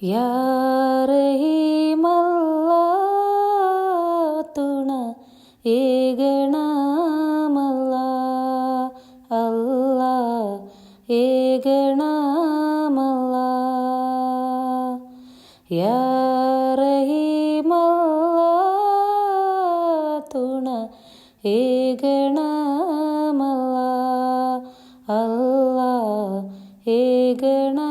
യാ റഹീമല്ലാ തുണ ഏകണമല്ലാ അല്ലാ ഏകണമല്ലാ യാ റഹീമല്ലാ തുണ ഏകണമല്ലാ അല്ലാ ഏകണമല്ലാ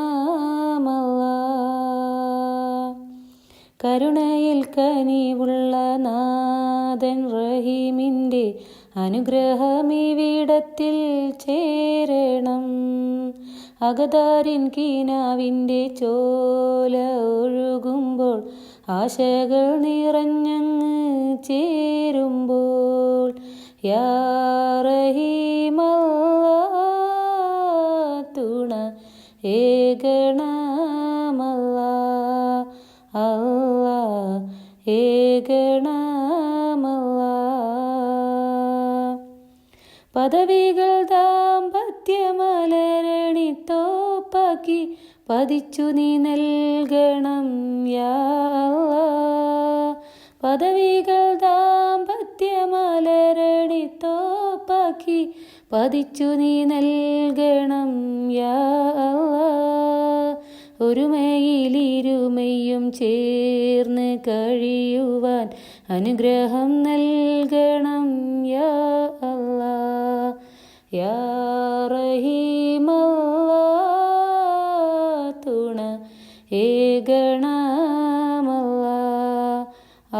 കരുണയിൽ കനിവുള്ള നാഥൻ റഹീമിൻ്റെ അനുഗ്രഹമിവിടത്തിൽ ചേരണം. അകതാരിൻ കീനാവിൻ്റെ ചോല ഒഴുകുമ്പോൾ ആശകൾ നിറഞ്ഞങ്ങ് ചേരുമ്പോൾ യാ റഹീമല്ലാ തുണ ഏകണമല്ലാ അല്ലാ ഏകണമല്ലാ പദവികൾ ദാമ്പത്യമലരണി തോപ്പാക്കി പതിച്ചു നീ നൽകണം യാ അല്ലാ. പദവികൾ ദാമ്പത്യമലരണി തോപ്പാക്കി പതിച്ചു നീ നൽകണം യാ അല്ലാ. ഒരുമയിലിരുമയും ചേർന്ന് കഴിയുവാൻ അനുഗ്രഹം നൽകണം യാ അല്ലാ. യാ റഹീമല്ലാ തുണ ഏകണമല്ലാ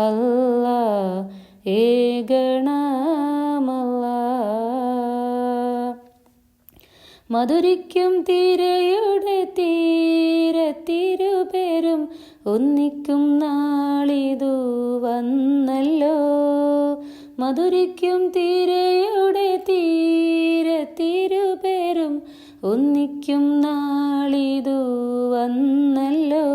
അല്ലാ ഏകണമല്ലാ. മധുരിക്കും തിരയുടെ തീരത്തിരുപേരും ഒന്നിക്കും നാളിതു വന്നല്ലോ. മധുരിക്കും തിരയുടെ തീരത്തിരുപേരും ഒന്നിക്കും നാളിതു വന്നല്ലോ.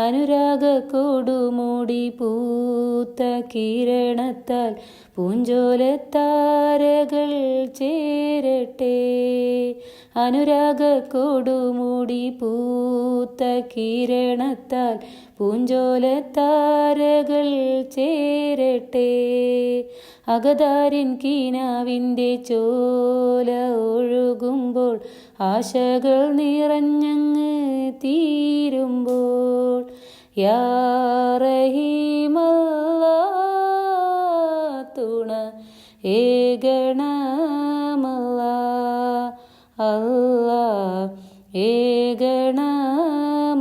അനുരാഗ കൊടുമുടി പൂത്ത കിരണത്താൽ പൂഞ്ചോലത്താരകൾ ചേരട്ടെ. അനുരാഗ കൊടുമുടി പൂത്ത കിരണത്താൽ പൂഞ്ചോലത്താരകൾ ചേരട്ടെ. അകതാരിൻ കീനാവിൻ്റെ ചോല ഒഴുകുമ്പോൾ ആശകൾ നിറഞ്ഞങ്ങ് തീരുമ്പോൾ യാ റഹീം